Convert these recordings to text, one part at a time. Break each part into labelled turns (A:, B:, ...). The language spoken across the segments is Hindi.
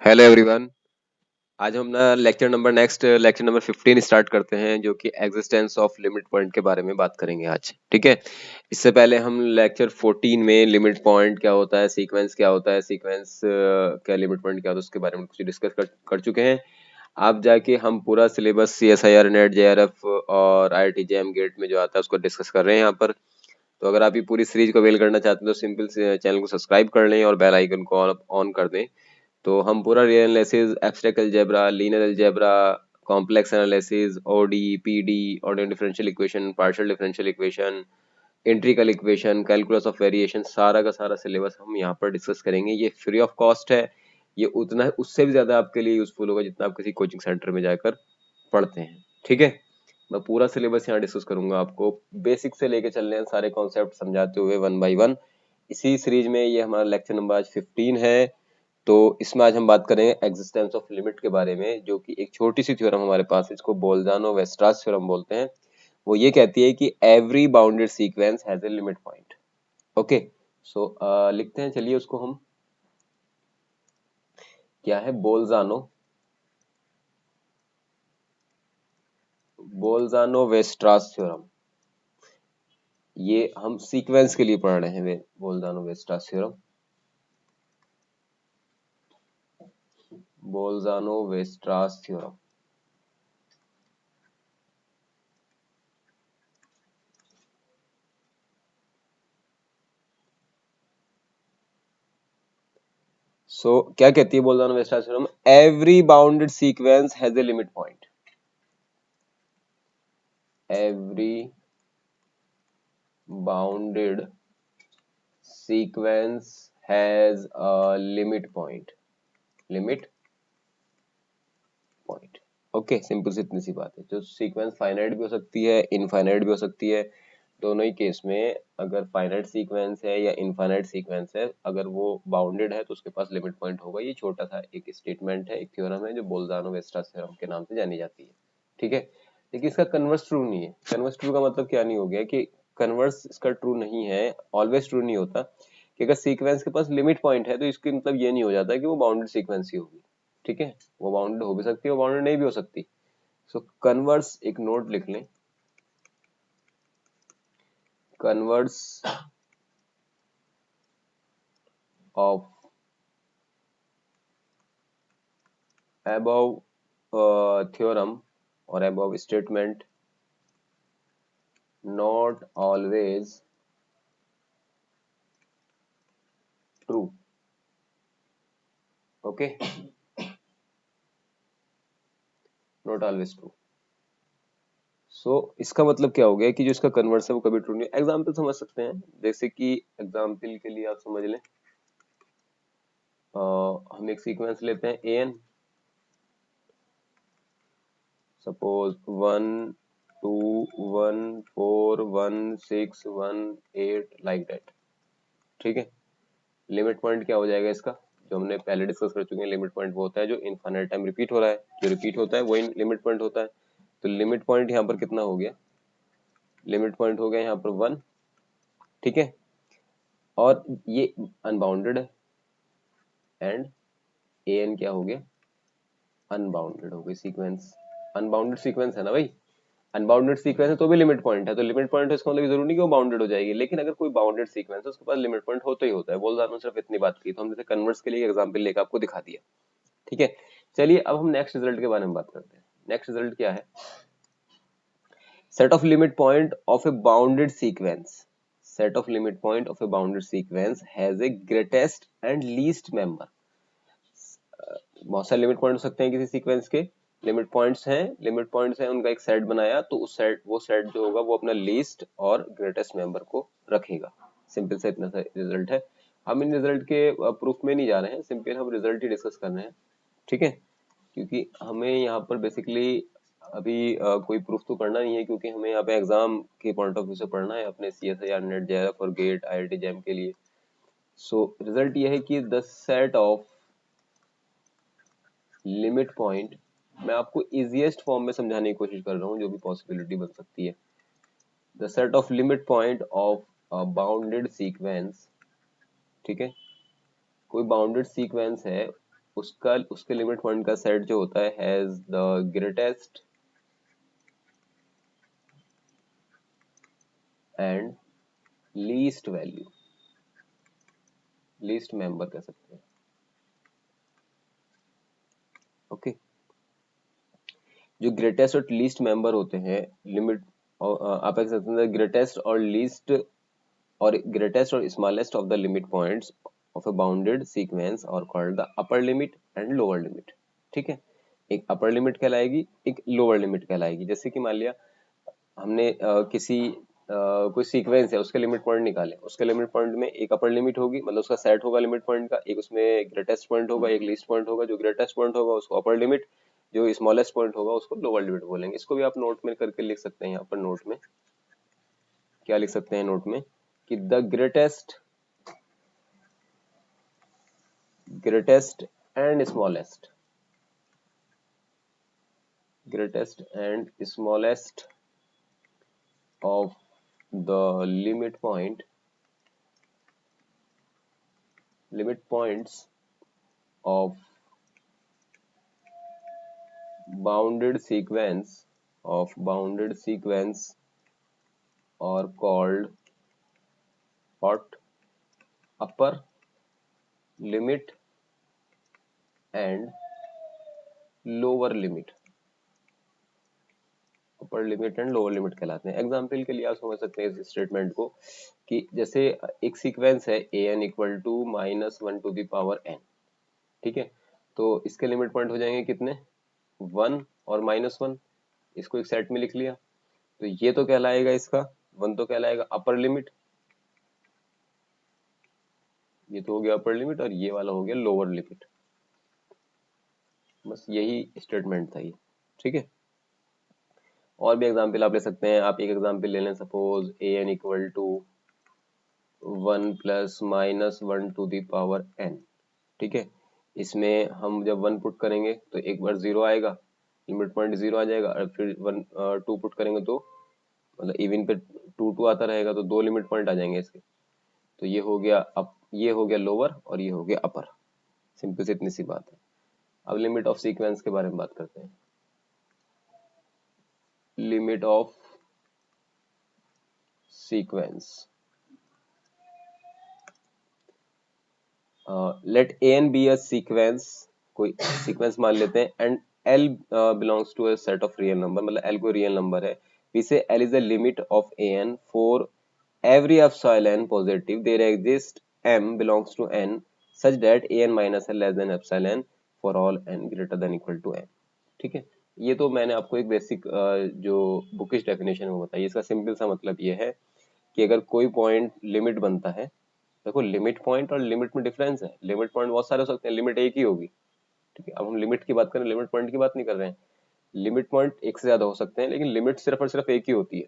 A: Hello everyone. आज हम ना लेक्चर नंबर 15 स्टार्ट करते हैं, जो कि एग्जिस्टेंस ऑफ लिमिट पॉइंट के बारे में बात करेंगे आज। ठीक है। इससे पहले हम लेक्चर 14 में लिमिट पॉइंट क्या होता है, सीक्वेंस क्या होता है, सीक्वेंस क्या लिमिट पॉइंट क्या होता है, उसके बारे में कुछ डिस्कस कर चुके हैं। आप जाके हम पूरा सिलेबस CSIR नेट JRF और IIT JM गेट में जो आता है उसको डिस्कस कर रहे हैं यहाँ पर। तो अगर आप ये पूरी सीरीज को अवेल करना चाहते हैं तो सिंपल से चैनल को सब्सक्राइब कर लें और बेल आइकन को ऑन कर दें। तो हम पूरा real analysis, abstract algebra, linear algebra, complex analysis, ODE, PDE, ordinary differential equation, partial differential equation, integral equation, calculus of variation, सारा का सारा सिलेबस हम यहाँ पर डिस्कस करेंगे। ये फ्री ऑफ कॉस्ट है। ये उतना उससे भी ज्यादा आपके लिए यूजफुल होगा जितना आप किसी कोचिंग सेंटर में जाकर पढ़ते हैं। ठीक है। मैं पूरा सिलेबस यहाँ डिस्कस करूंगा, आपको बेसिक से लेके चल रहे हैं सारे कॉन्सेप्ट समझाते हुए वन बाय वन। इसी सीरीज में ये हमारा लेक्चर नंबर आज 15 है। तो इसमें आज हम बात करेंगे एग्जिस्टेंस ऑफ लिमिट के बारे में, जो कि एक छोटी सी थ्योरम हमारे पास है, इसको बोल्जानो वेस्ट्रास थ्योरम बोलते हैं। वो ये कहती है कि every bounded sequence has a limit point. Okay. So लिखते हैं, चलिए उसको हम। क्या है बोल्जानो वेस्ट्रास थ्योरम। ये हम सीक्वेंस के लिए पढ़ रहे हैं, बोल्जानो वेस्ट्रास थ्योरम। बोल्जानो Weierstrass theorem. क्या कहती है Bolzano Weierstrass theorem? Every bounded sequence has a limit point. Every bounded sequence has a limit point। Limit point. Okay, simple सी इतनी सी बात है। जो सीक्वेंस फाइनाइट भी हो सकती है, इनफाइनाइट भी हो सकती है। दोनों ही केस में अगर फाइनाइट सीक्वेंस है या इनफाइनाइट सीक्वेंस है, अगर वो बाउंडेड है तो उसके पास लिमिट पॉइंट होगा। ये छोटा सा एक स्टेटमेंट है, एक थ्योरम है, जो बोल्जानो वेस्ट्रास थ्योरम के नाम से जानी जाती है। ठीक है। लेकिन इसका कन्वर्स ट्रू नहीं है। कन्वर्स ट्रू का मतलब क्या नहीं हो गया कि कन्वर्स इसका ट्रू नहीं है, ऑलवेज ट्रू नहीं होता कि अगर सीक्वेंस के पास लिमिट पॉइंट है तो इसके मतलब ये नहीं हो जाता कि वो बाउंडेड सीक्वेंस ही होगी। ठीक है। वो बाउंडेड हो भी सकती है, वो बाउंडेड नहीं भी हो सकती। कन्वर्स एक नोट लिख लें। Converse of above theorem or above statement not always true। okay, not always true। इसका मतलब क्या हो गया कि जो इसका कन्वर्स है वो कभी ट्रू नहीं। एग्जाम्पल समझ सकते हैं, जैसे कि एग्जाम्पल के लिए आप समझ लें, हम एक सीक्वेंस लेते हैं an। Suppose 1 2 1 4 1 6 1 8 like that. ठीक है। लिमिट पॉइंट क्या हो जाएगा इसका? जो हमने पहले डिस्कस कर चुके हैं, लिमिट पॉइंट वो होता है जो इनफाइनाइट टाइम रिपीट हो रहा है। जो रिपीट होता है वही लिमिट पॉइंट होता है। तो लिमिट पॉइंट यहाँ पर कितना हो गया? लिमिट पॉइंट हो गया यहाँ पर 1। ठीक है। और ये अनबाउंडेड है, एंड an क्या हो गया? अनबाउंडेड हो गई सीक्वेंस। अनबाउंडेड सीक्वेंस है ना भाई। अनबाउंडेड सीक्वेंस है तो भी लिमिट पॉइंट है, तो लिमिट पॉइंट है इसका मतलब जरूरी नहीं कि वो बाउंडेड हो जाएगी। लेकिन अगर कोई बाउंडेड सीक्वेंस है उसके पास लिमिट पॉइंट होता ही होता है। बोल रहा सिर्फ इतनी बात की, तो हम जैसे कन्वर्स के लिए एग्जाम्पल लेकर आपको दिखा दिया। ठीक है। चलिए अब हम नेक्स्ट रिजल्ट के बारे में बात करते हैं। नेक्स्ट रिजल्ट क्या है? Set of limit point of a bounded sequence. Set of limit point of a bounded sequence has a greatest and least member. बहुत सारे लिमिट पॉइंट हो सकते हैं किसी सीक्वेंस के। लिमिट पॉइंट्स हैं उनका एक सेट बनाया, तो उस सेट वो सेट जो होगा वो अपना लीस्ट और ग्रेटेस्ट मेंबर को रखेगा। सिंपल सा इतना सा रिजल्ट है। हम इन रिजल्ट के प्रूफ में नहीं जा रहे हैं, सिंपल हम रिजल्ट ही डिस्कस कर रहे हैं। ठीक है। क्योंकि हमें यहाँ पर बेसिकली अभी कोई प्रूफ तो करना नहीं है, क्योंकि हमें यहाँ पे एग्जाम के पॉइंट ऑफ व्यू से पढ़ना है अपने CSIR नेट JRF और गेट IIT जैम के लिए। रिजल्ट ये है कि the set of limit point, मैं आपको इजीएस्ट फॉर्म में समझाने की कोशिश कर रहा हूँ जो भी पॉसिबिलिटी बन सकती है। The set of limit point of bounded sequence. ठीक है। कोई बाउंडेड सीक्वेंस है उसके लिमिट पॉइंट का सेट जो होता है has the greatest and least value, least member कह सकते हैं। ओके, जो ग्रेटेस्ट और लीस्ट मेंबर होते हैं लिमिट, आप कह सकते हैं ग्रेटेस्ट और लीस्ट और ग्रेटेस्ट और smallest of the limit points of a bounded sequence और called the upper limit and lower limit. ठीक है, एक अपर लिमिट कहलाएगी, एक लोअर लिमिट कहलाएगी। जैसे कि मान लिया हमने कोई सीक्वेंस है, उसके लिमिट पॉइंट निकाले, उसके लिमिट पॉइंट में एक अपर लिमिट होगी, मतलब उसका सेट होगा लिमिट पॉइंट का, एक उसमें ग्रेटेस्ट पॉइंट होगा, एक लीस्ट पॉइंट होगा। जो ग्रेटेस्ट पॉइंट होगा उसको अपर लिमिट, जो स्मॉलेस्ट पॉइंट होगा उसको लोअर लिमिट बोलेंगे। इसको भी आप नोट में करके लिख सकते हैं। यहाँ पर नोट में क्या लिख सकते हैं, नोट में कि the greatest and smallest of the limit points of bounded sequence are called what? Upper limit and lower limit। Upper limit and lower limit कहलाते हैं। एग्जाम्पल के लिए आप समझ सकते हैं इस स्टेटमेंट को कि जैसे एक सीक्वेंस है a n equal to -1 n। ठीक है, तो इसके लिमिट पॉइंट हो जाएंगे कितने, 1 और -1। इसको एक सेट में लिख लिया, तो ये तो कहलाएगा इसका 1 तो कहलाएगा अपर लिमिट, ये तो हो गया अपर लिमिट, और ये वाला हो गया लोअर लिमिट। बस यही स्टेटमेंट था ये। ठीक है, और भी एग्जांपल आप ले सकते हैं। आप एक एग्जांपल ले लें, suppose a n equal to 1 plus -1 to the power n। ठीक है, इसमें हम जब 1 पुट करेंगे तो एक बार 0 आएगा, लिमिट पॉइंट 0 आ जाएगा, और फिर 2 पुट करेंगे तो मतलब इवन पे 2 आता रहेगा, तो 2 लिमिट पॉइंट आ जाएंगे इसके। तो ये हो गया अप, ये हो गया लोअर और ये हो गया अपर। सिंपल से इतनी सी बात है। अब लिमिट ऑफ सीक्वेंस के बारे में बात करते हैं। Limit of sequence, let a n be a sequence, कोई सीक्वेंस मान लेते हैं, and L belongs to a set of real number, मतलब एल कोई रियल नंबर है। We say L is the limit of a n for every epsilon positive there exist m belongs to n such that a n minus n less than epsilon for all n greater than equal to n। ठीक है, ये तो मैंने आपको एक बेसिक जो बुकिश डेफिनेशन है वो बताई। इसका सिंपल सा मतलब ये है कि अगर कोई पॉइंट लिमिट बनता है, देखो लिमिट पॉइंट और लिमिट में डिफरेंस है। लिमिट पॉइंट बहुत सारे हो सकते हैं, लिमिट एक ही होगी। ठीक है, अब हम लिमिट की बात करें, लिमिट पॉइंट की बात नहीं कर रहे हैं। लिमिट पॉइंट एक से ज्यादा हो सकते हैं, लेकिन लिमिट सिर्फ और सिर्फ एक ही होती है।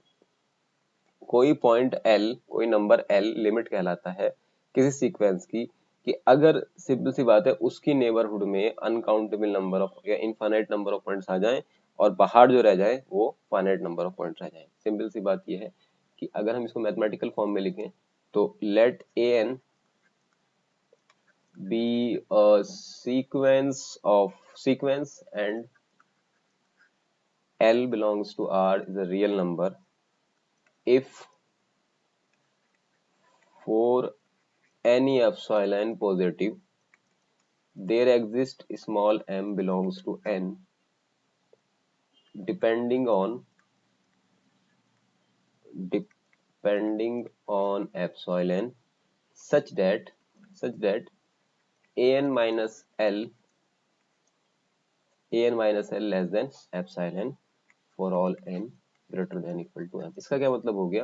A: कोई पॉइंट एल, कोई नंबर एल लिमिट कहलाता है किसी सीक्वेंस की, कि अगर सिंपल सी बात है उसकी नेबरहुड में अनकाउंटेबल नंबर ऑफ या इनफाइनाइट नंबर ऑफ पॉइंट्स आ जाएं, और बाहर जो रह जाए वो फाइनाइट नंबर ऑफ पॉइंट्स रह जाएं। सिंपल सी बात ये है कि अगर हम इसको मैथमेटिकल फॉर्म में लिखें तो let a n be a sequence and L belongs to R is a real number if for any epsilon positive there exists small m belongs to n depending on epsilon such that an minus l less than epsilon for all n greater than equal to m। इसका क्या मतलब हो गया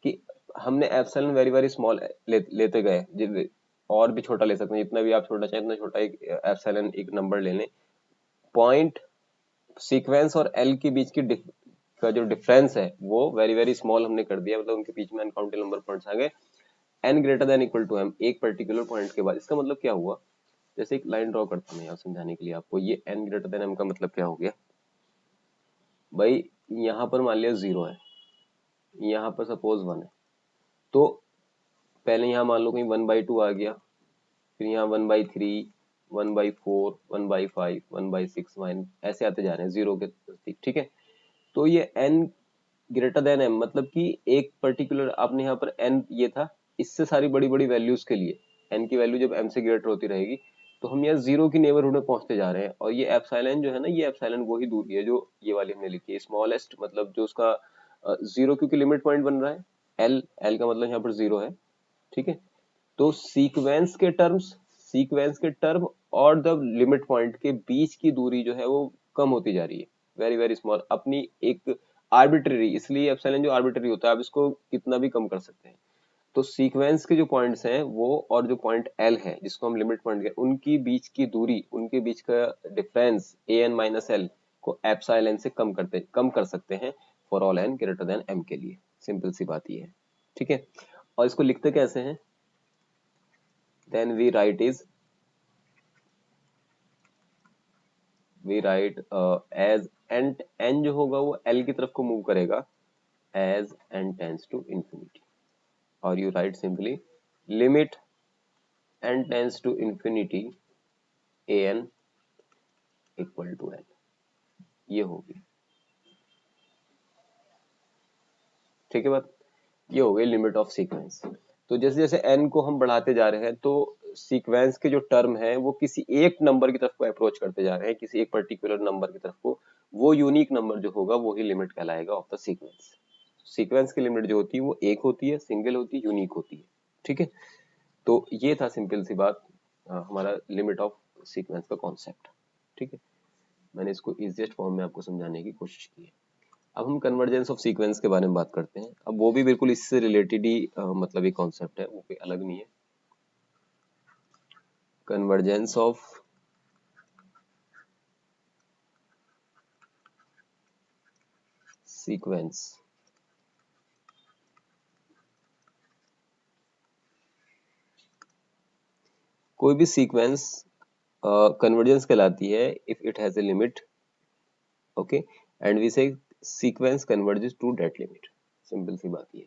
A: कि हमने एप्सिलॉन वेरी वेरी स्मॉल लेते गए, और भी छोटा ले सकते हैं, जितना भी आप छोटा चाहें इतना छोटा एक एप्सिलॉन एक नंबर ले लें। पॉइंट सीक्वेंस और एल के बीच की का जो डिफरेंस है वो वेरी वेरी स्मॉल हमने कर दिया, मतलब उनके बीच में अनकाउंटेबल नंबर पॉइंट्स आ गए। N greater than equal to m, एक पर्टिकुलर पॉइंट के बाद। इसका मतलब क्या हुआ, जैसे एक लाइन ड्रॉ करता हूँ यहाँ समझाने के लिए आपको। ये एन ग्रेटर देन एम का मतलब क्या हो गया भाई, यहाँ पर मान लिया 0 है, यहाँ पर सपोज 1 है, तो पहले यहाँ मान लो कहीं 1/2 आ गया, फिर यहाँ 1/3, 1/4, 1/5, 1/6, ऐसे आते जा रहे हैं जीरो के नजदीक, ठीक है। तो ये n ग्रेटर देन m मतलब कि एक पर्टिकुलर आपने यहाँ पर n ये था, इससे सारी बड़ी बड़ी वैल्यूज के लिए n की वैल्यू जब m से ग्रेटर होती रहेगी तो हम यहाँ जीरो की नेबरहुड में पहुंचते जा रहे हैं। और ये एप्सिलॉन जो है ना, ये एप्सिलॉन वही दूरी है जो ये वाली हमने लिखी है, स्मॉलेस्ट मतलब जो उसका जीरो, क्योंकि लिमिट पॉइंट बन रहा है l का मतलब यहाँ पर जीरो है, ठीक है। तो सीक्वेंस के टर्म और द लिमिट पॉइंट के बीच की दूरी जो है वो कम होती जा रही है, वेरी वेरी स्मॉल, अपनी एक आर्बिट्रेरी, इसलिए एप्सिलॉन जो आर्बिट्रेरी होता है आप इसको कितना भी कम कर सकते हैं। तो सीक्वेंस के जो पॉइंट्स हैं वो और जो पॉइंट एल है जिसको हम लिमिट पॉइंट कहते हैं, उनकी बीच की दूरी, उनके बीच का difference a n minus L को एप्सिलॉन से कम कर सकते हैं for all n greater than m के लिए। सिंपल सी बात ये है, ठीक है। और इसको लिखते कैसे हैं, then we write as n जो होगा वो l की तरफ को मूव करेगा as n tends to infinity, और you write simply limit n tends to infinity an equal to n, ये होगी, ठीक है बात। ये हो गई लिमिट ऑफ सीक्वेंस। तो जैसे जैसे n को हम बढ़ाते जा रहे हैं तो सीक्वेंस के जो टर्म है वो किसी एक नंबर की तरफ को अप्रोच करते जा रहे हैं, किसी एक पर्टिकुलर नंबर की तरफ को, वो यूनिक नंबर जो होगा वो ही लिमिट कहलाएगा ऑफ द सीक्वेंस। सीक्वेंस की लिमिट जो होती है वो एक होती है, सिंगल होती है, यूनिक होती है, ठीक है। तो ये था सिंपल सी बात, हमारा लिमिट ऑफ सीक्वेंस का कॉन्सेप्ट, ठीक है। मैंने इसको इजिएस्ट फॉर्म में आपको समझाने की कोशिश की है। अब हम कन्वर्जेंस ऑफ सीक्वेंस के बारे में बात करते हैं। अब वो भी बिल्कुल इससे रिलेटेड ही मतलब एक कॉन्सेप्ट है, वो कोई अलग नहीं है। कन्वर्जेंस ऑफ सीक्वेंस, कोई भी सीक्वेंस कन्वर्जेंस कहलाती है if it has a limit, okay, and we say sequence converges to that limit. Simple सी बात ये,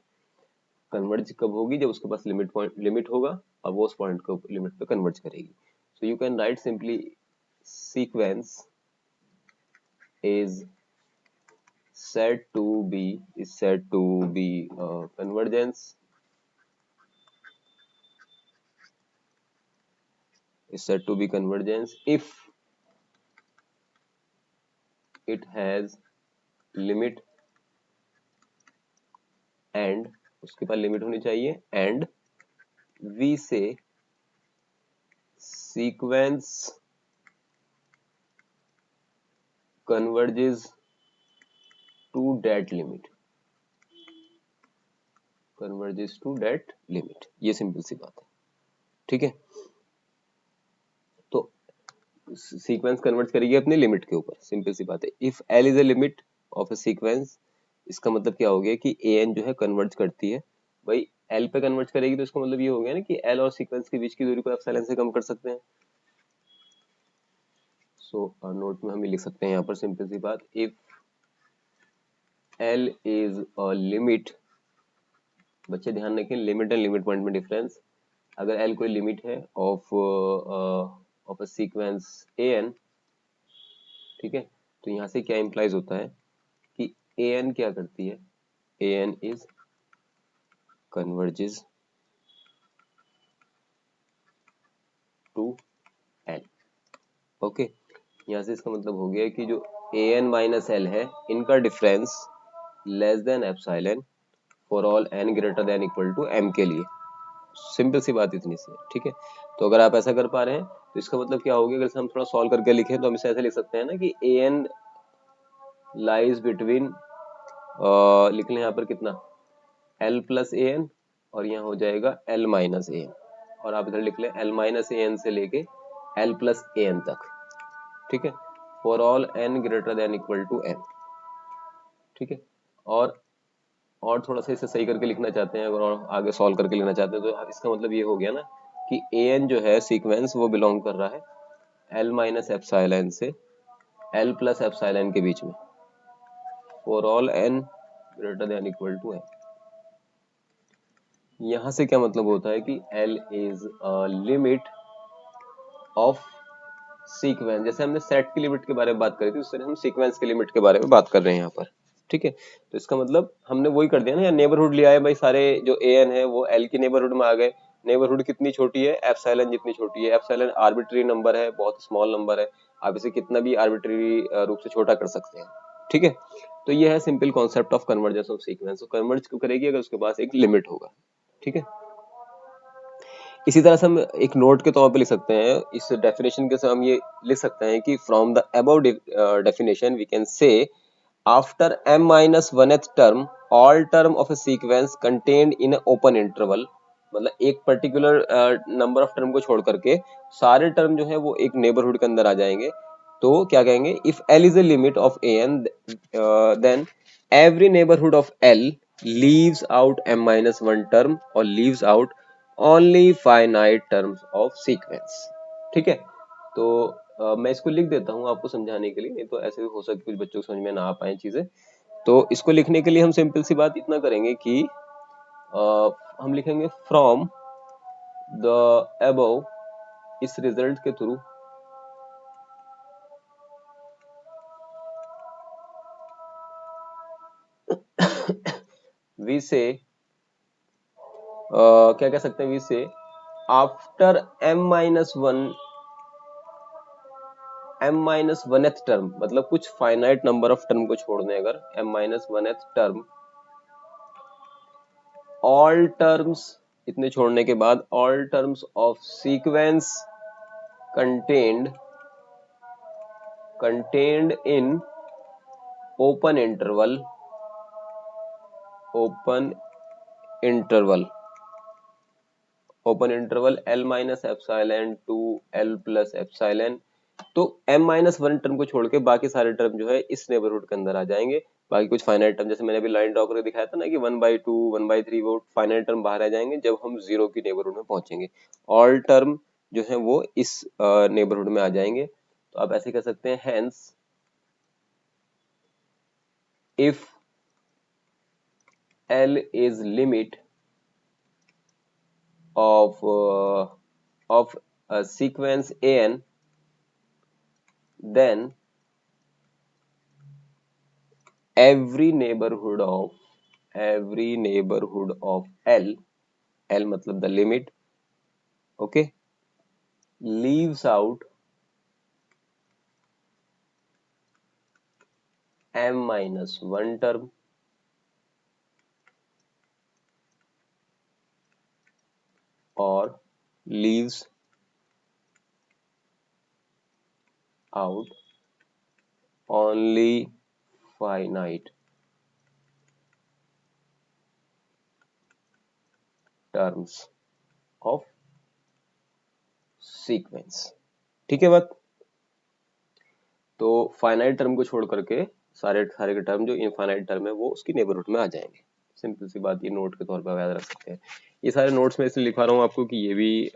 A: कन्वर्ज कब होगी, जब उसके पास लिमिट होगा और वो उस पॉइंट को लिमिट पे कन्वर्ज करेगी। सो you can write simply sequence is said to be convergence is said to be convergence if it has limit and, उसके पास लिमिट होनी चाहिए, and we say sequence converges to that limit, converges to that limit। ये सिंपल सी बात है, ठीक है। तो सीक्वेंस कन्वर्ट करेगी अपने लिमिट के ऊपर, सिंपल सी बात है। If L is a limit of a sequence, इसका मतलब क्या हो गया कि ए एन जो है कन्वर्ज करती है, भाई एल पे कन्वर्ज करेगी तो इसका मतलब ये हो गया ना कि एल और सीक्वेंस के बीच की दूरी को एप्सिलॉन से कम कर सकते हैं। सो नोट में हम लिख सकते हैं यहाँ पर सिंपल सी बात, if L is a limit, बच्चे ध्यान रखें लिमिट एंड लिमिट पॉइंट में डिफरेंस। अगर एल कोई लिमिट है of a sequence a n, ठीक है, तो यहाँ से क्या इंप्लाइज होता है कि ए एन क्या करती है, a n is converges to L, okay. यहाँ से इसका मतलब हो गया कि जो ए एन माइनस एल है इनका difference less than epsilon for all n greater than equal to m के लिए। सिंपल सी बात इतनी सी है, ठीक है। तो अगर आप ऐसा कर पा रहे हैं तो इसका मतलब क्या हो गया, अगर हम थोड़ा सॉल्व करके लिखें तो हम इसे ऐसे लिख सकते हैं ना कि ए एन लाइज बिटवीन, लिख लें यहाँ पर कितना, एल प्लस ए एन, और यहाँ हो जाएगा एल माइनस ए एन, और आप इधर लिख लें एल माइनस ए एन से लेके एल प्लस ए एन तक, ठीक है, for all n greater than equal to n, ठीक है। और थोड़ा सा इसे सही करके लिखना चाहते हैं, अगर और आगे सॉल्व करके लिखना चाहते हैं तो इसका मतलब ये हो गया ना कि ए एन जो है सीक्वेंस वो बिलोंग कर रहा है एल माइनस एप्सिलॉन से एल प्लस एप्सिलॉन के बीच में, for all n greater than equal to n. यहाँ से क्या मतलब होता है कि L is a limit of sequence, जैसे हमने सेट की लिमिट के बारे में बात करी थी, उस तरह हम सीक्वेंस की लिमिट के बारे में बात कर रहे हैं यहाँ पर। ठीक है, तो इसका मतलब हमने वही कर दिया ना, या नेबरहुड लिया है भाई, सारे जो ए एन है वो एल की नेबरहुड में आ गए। नेबरहुड कितनी छोटी है, एप्सिलॉन जितनी छोटी है। एप्सिलॉन आर्बिट्री नंबर है, बहुत स्मॉल नंबर है, आप इसे कितना भी आर्बिट्री रूप से छोटा कर सकते हैं। ठीक है, तो ये है simple concept of convergence of sequence. तो कन्वर्ज क्यों करेगी, अगर उसके पास एक लिमिट होगा। ठीक है, इसी तरह से हम एक नोट के तौर पे लिख सकते हैं, इस डेफिनेशन के साथ हम ये लिख सकते हैं कि from the above definition we can say after m minus 1th term all term of a sequence contained in a open interval, मतलब एक पर्टिकुलर नंबर ऑफ टर्म को छोड़ करके सारे टर्म जो है वो एक नेबरहुड के अंदर आ जाएंगे। तो क्या कहेंगे, if l is a limit of an then every neighborhood of l leaves out m minus 1 term और leaves out only finite terms of sequence। ठीक है, तो मैं इसको लिख देता हूँ आपको समझाने के लिए, नहीं तो ऐसे भी हो सकता है कुछ बच्चों को समझ में ना आ पाए चीजें। तो इसको लिखने के लिए हम सिंपल सी बात इतना करेंगे कि हम लिखेंगे फ्रॉम द अबव, इस रिजल्ट के थ्रू वी से क्या कह सकते हैं, वी से आफ्टर m-1th टर्म, मतलब कुछ फाइनाइट नंबर ऑफ टर्म को छोड़ दें अगर, m-1th टर्म ऑल टर्म्स, इतने छोड़ने के बाद all terms of sequence contained in open interval l minus epsilon to l plus epsilon। तो m minus 1 टर्म को छोड़ के बाकी सारे टर्म जो है इस नेबरहुड के अंदर आ जाएंगे। बाकी कुछ फाइनाइट टर्म, जैसे मैंने अभी लाइन ड्रॉ करके दिखाया था ना कि 1/2 1/3 वो फाइनाइट टर्म बाहर आ जाएंगे जब हम जीरो की नेबरहुड में पहुंचेंगे। ऑल टर्म जो है वो इस नेबरहुड में आ जाएंगे। तो आप ऐसे कह सकते हैं, hence if L is limit of a sequence an, then every neighborhood of L मतलब the limit, okay, leaves out m minus 1 term or leaves out only finite terms of sequence। ठीक है बात। तो फाइनाइट टर्म को छोड़ करके सारे सारे के टर्म जो इनफाइनाइट टर्म है वो उसकी नेबरहुड में आ जाएंगे। सिंपल सी बात, ये नोट के तौर पर याद रख सकते हैं। ये सारे नोट्स में इसलिए लिखा रहा हूँ आपको कि ये भी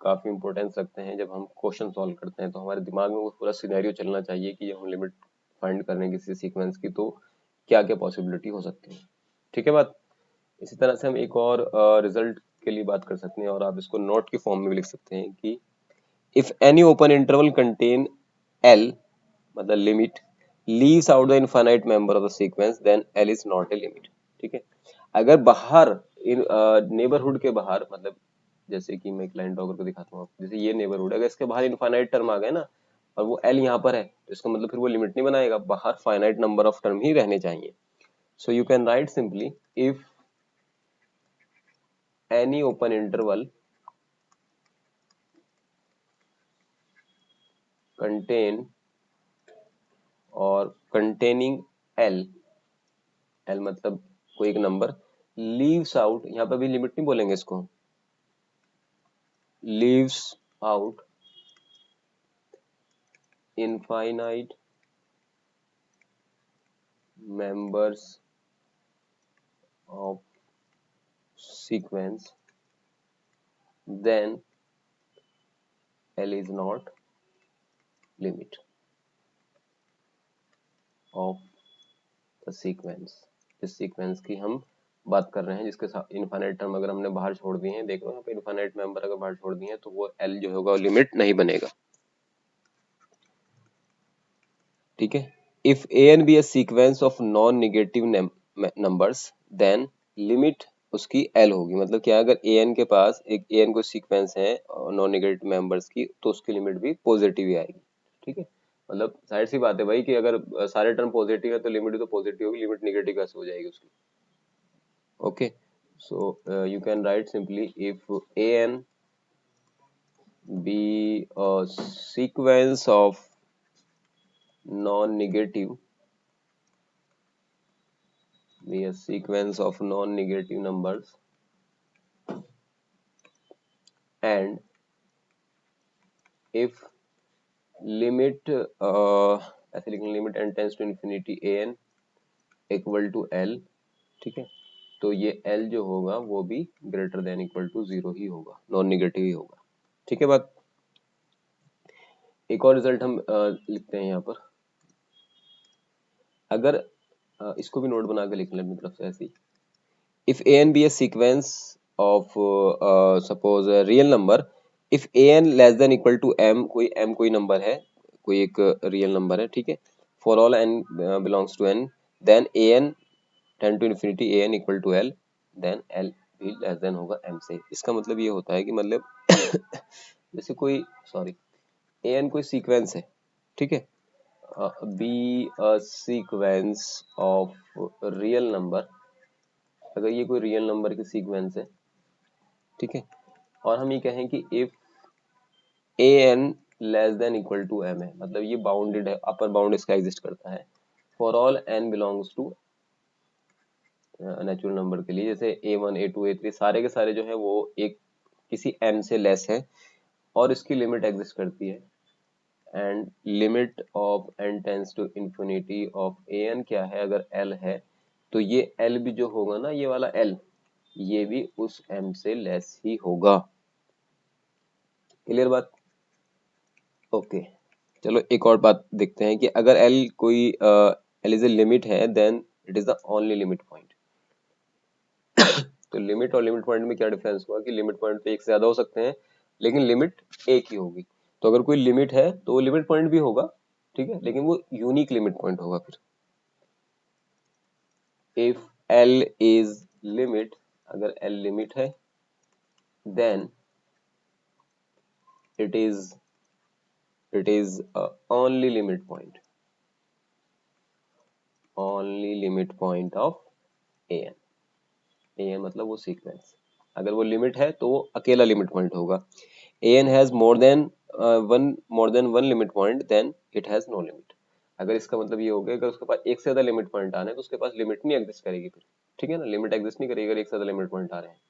A: काफी इंपॉर्टेंस रखते हैं। जब हम क्वेश्चन सॉल्व करते हैं तो हमारे दिमाग में वो पूरा सिनेरियो चलना चाहिए कि हम लिमिट फाइंड करने किसी सीक्वेंस की तो क्या क्या पॉसिबिलिटी हो सकती है। ठीक है बात। इसी तरह से हम एक और रिजल्ट के लिए बात कर सकते हैं, और आप इसको नोट के फॉर्म में भी लिख सकते हैं कि if any open interval contain L, मतलब limit leaves out the infinite member of the sequence then L is not a limit. ठीक है, अगर बाहर इन नेबरहुड के बाहर, मतलब जैसे कि मैं एक लाइन ड्रॉ करके दिखाता हूँ आपको, जैसे ये नेबरहुड, अगर इसके बाहर इनफाइनाइट टर्म आ गए ना और वो एल यहाँ पर है, तो इसका मतलब फिर वो लिमिट नहीं बनाएगा, बाहर फाइनाइट नंबर ऑफ टर्म ही रहने चाहिए। सो you can write simply if any open interval contain और containing L, L मतलब कोई एक नंबर, leaves out, यहाँ पे भी लिमिट नहीं बोलेंगे इसको, leaves out infinite members of sequence then L is not limit of the sequence। इस सीक्वेंस की हम बात कर रहे हैं जिसके साथ इनफाइनाइट टर्म अगर हमने बाहर छोड़ दिए हैं, देख लो यहाँ पे इनफाइनाइट मेंबर अगर बाहर छोड़ दिए हैं तो वो L जो होगा लिमिट नहीं बनेगा। ठीक है। If a n be a sequence of non negative numbers then limit उसकी एल होगी। मतलब क्या, अगर ए एन के पास एक ए एन को सीक्वेंस है नॉन निगेटिव मेंबर्स की, तो उसकी लिमिट भी पॉजिटिव ही आएगी। ठीक है, मतलब जाहिर सी बात है भाई कि अगर सारे टर्म पॉजिटिव है तो लिमिट तो पॉजिटिव होगी, लिमिट निगेटिव कैसे हो जाएगी उसकी। Okay, so you can write simply if a n be a sequence of non-negative be a sequence of non-negative numbers and if limit ऐसे लिखेंगे limit n tends to infinity a n equal to L. ठीक है, तो ये एल जो होगा वो भी ग्रेटर देन इक्वल टू 0 ही होगा, नॉन निगेटिव ही होगा। ठीक है बात। एक और रिजल्ट हम लिखते हैं यहाँ पर। अगर इसको भी नोट बना के लिख लें अपनी तरफ से ऐसे ही, if an be a sequence of suppose a real number, if an less than equal to m, कोई m कोई नंबर है, कोई एक रियल नंबर है, ठीक है, for all n belongs to n, then an tend to infinity an equal to l, then l भी लेस देन होगा m से। इसका मतलब ये होता है कि मतलब जैसे कोई सॉरी an कोई सीक्वेंस है, ठीक है, B a sequence of real number, अगर ये कोई रियल नंबर की सीक्वेंस है, ठीक है, और हम ये कहें कि if a n less than equal to m है, मतलब ये बाउंडेड है, अपर बाउंड इसका एग्जिस्ट करता है for all n belongs to natural number के लिए, जैसे a one a two a three सारे के सारे जो है वो एक किसी एन से लेस है और इसकी लिमिट एग्जिस्ट करती है, and limit of n tends to infinity of a n क्या है, अगर एल है तो ये एल भी जो होगा ना, ये वाला एल, ये भी उस एम से लेस ही होगा। क्लियर बात। ओके, चलो एक और बात देखते हैं कि अगर एल कोई एल इज ए लिमिट है then it is the only limit point. तो लिमिट और लिमिट पॉइंट में क्या डिफरेंस हुआ कि लिमिट पॉइंट पे एक से ज्यादा हो सकते हैं लेकिन लिमिट एक ही होगी। तो अगर कोई लिमिट है तो वो लिमिट पॉइंट भी होगा, ठीक है, लेकिन वो यूनिक लिमिट पॉइंट होगा। फिर इफ एल इज लिमिट, अगर एल लिमिट है then it is only limit point, only limit point of a n. A n मतलब वो सीक्वेंस, अगर वो लिमिट है तो वो अकेला लिमिट पॉइंट होगा। A n has more than one limit point then it has no limit. अगर इसका मतलब ये हो गया अगर उसके पास एक से ज्यादा लिमिट पॉइंट आ रहे हैं तो उसके पास लिमिट नहीं एग्जिस्ट करेगी फिर। ठीक है ना, लिमिट एग्जिस्ट नहीं करेगी अगर एक से ज्यादा लिमिट पॉइंट आ रहे हैं।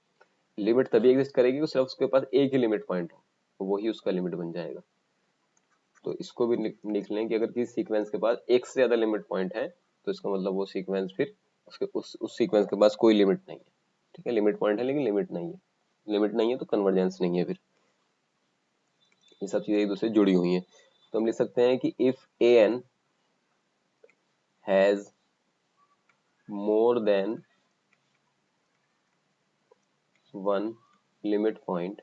A: लिमिट तभी एग्जिस्ट करेगी कि सिर्फ उसके पास एक ही लिमिट पॉइंट हो, तो वही उसका लिमिट बन जाएगा। तो इसको भी लिख लें कि अगर किसी सीक्वेंस के पास एक से ज्यादा लिमिट पॉइंट है तो इसका मतलब वो सीक्वेंस फिर उसके उस सीक्वेंस के पास कोई लिमिट नहीं है। ठीक है, लिमिट पॉइंट है लेकिन लिमिट नहीं है, लिमिट नहीं है तो कन्वर्जेंस नहीं है। फिर ये सब चीजें एक दूसरे से जुड़ी हुई हैं। तो हम लिख सकते हैं कि if a n has more than one limit point,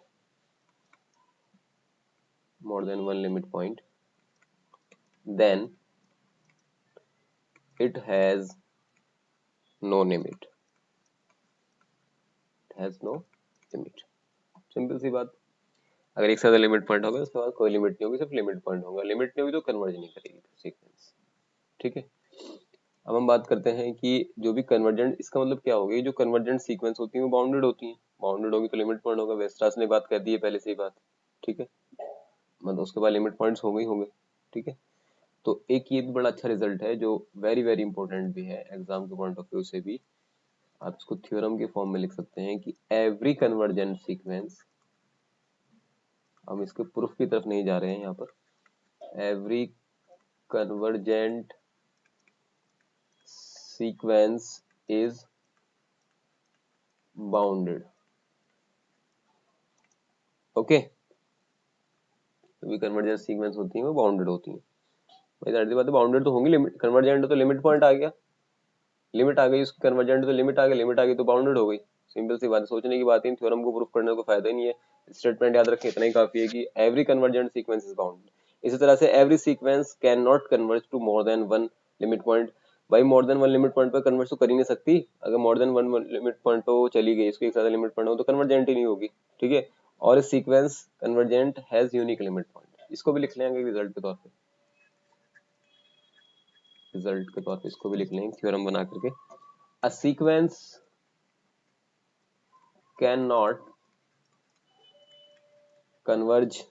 A: more than one limit point, then it has no limit, it has no limit। Simple सी बात। अगर एक से ज्यादा लिमिट पॉइंट होगा उसके बाद कोई लिमिट नहीं होगी, सिर्फ लिमिट पॉइंट होगा, लिमिट नहीं होगी तो कन्वर्ज नहीं करेगी सीक्वेंस। ठीक है, अब हम बात करते हैं कि जो भी कन्वर्जेंट, इसका मतलब क्या होगा, जो कन्वर्जेंट सीक्वेंस होती है वो बाउंडेड होती है, बाउंडेड होगी तो लिमिट पॉइंट होगा, वेस्ट्रास ने बात कर दी है पहले से ही बात। ठीक है, मतलब उसके बाद लिमिट पॉइंट्स होंगे ही होंगे। ठीक है, तो एक ये भी बड़ा अच्छा रिजल्ट है जो वेरी वेरी इंपॉर्टेंट भी है एग्जाम के पॉइंट ऑफ व्यू से भी। आप इसको थ्योरम के फॉर्म में लिख सकते हैं कि एवरी कन्वर्जेंट सीक्वेंस, हम इसके प्रूफ की तरफ नहीं जा रहे हैं यहाँ पर, every convergent sequence is bounded. Okay, सभी कन्वर्जेंट सीक्वेंस होती हैं वो बाउंडेड होती हैं। भाई जाहिर सी बात है बाउंडेड तो होंगी, लिमिट कन्वर्जेंट तो लिमिट पॉइंट आ गया, लिमिट आ गई उसकी, कन्वर्जेंट तो लिमिट आ गई, लिमिट आ गई तो बाउंडेड हो गई। सिंपल सी बात है, सोचने की बात है, थ्योरम को प्रूफ करने को फायदा ही नहीं है, स्टेटमेंट याद रखें इतना ही काफी है कि every convergent sequence is bounded. इसी तरह से every sequence can not converge to more than one limit point. भाई more than one limit point पर कन्वर्ज तो कर ही नहीं सकती, अगर more than one limit point तो चली गई, इसको एक ज्यादा लिमिट पॉइंट हो तो कन्वर्जेंट ही नहीं होगी, ठीक है। और sequence convergent has unique limit point, इसको भी लिख लेंगे रिजल्ट के तौर पे, रिजल्ट के तौर पे इसको भी लिख लेंगे थ्योरम बना करके। A sequence can not converge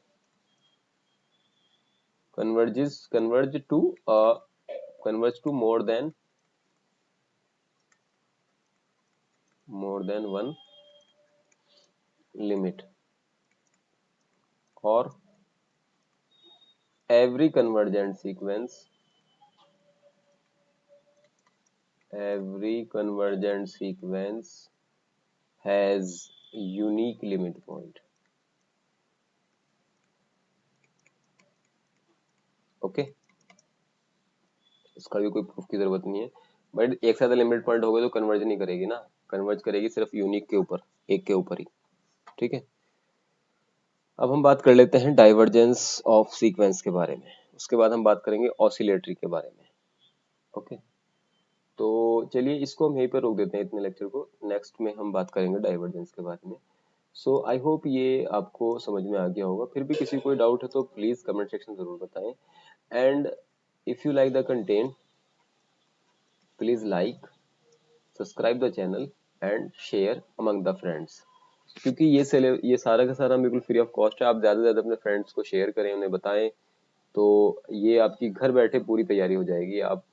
A: converge to converge to more than one limit, or every convergent sequence has unique limit point। Okay, इसका भी कोई प्रूफ की जरूरत नहीं है, बट एक साथ लिमिट पॉइंट हो गए तो कन्वर्ज नहीं करेगी ना, कन्वर्ज करेगी सिर्फ यूनिक के ऊपर, एक के ऊपर ही, ठीक है। अब हम बात कर लेते हैं डाइवर्जेंस ऑफ सीक्वेंस के बारे में, उसके बाद हम बात करेंगे ऑसिलेटरी के बारे में। ओके, तो चलिए इसको हम यहीं पर रोक देते हैं इतने लेक्चर को, नेक्स्ट में हम बात करेंगे डाइवर्जेंस के बारे में। सो आई होप ये आपको समझ में आ गया होगा, फिर भी किसी को कोई डाउट है तो प्लीज कमेंट सेक्शन जरूर बताएं। And if you like the content please like, subscribe the channel and share among the friends, क्योंकि ये सारा का सारा बिल्कुल फ्री ऑफ कॉस्ट है। आप ज्यादा से ज्यादा अपने फ्रेंड्स को शेयर करें, उन्हें बताएं, तो ये आपकी घर बैठे पूरी तैयारी हो जाएगी, आप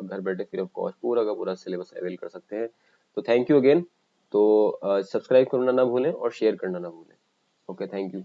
A: घर बैठे फ्री ऑफ कॉस्ट पूरा का पूरा सिलेबस अवेल कर सकते हैं। तो थैंक यू अगेन, तो सब्सक्राइब करना ना भूलें और शेयर करना ना भूलें। Okay, thank you.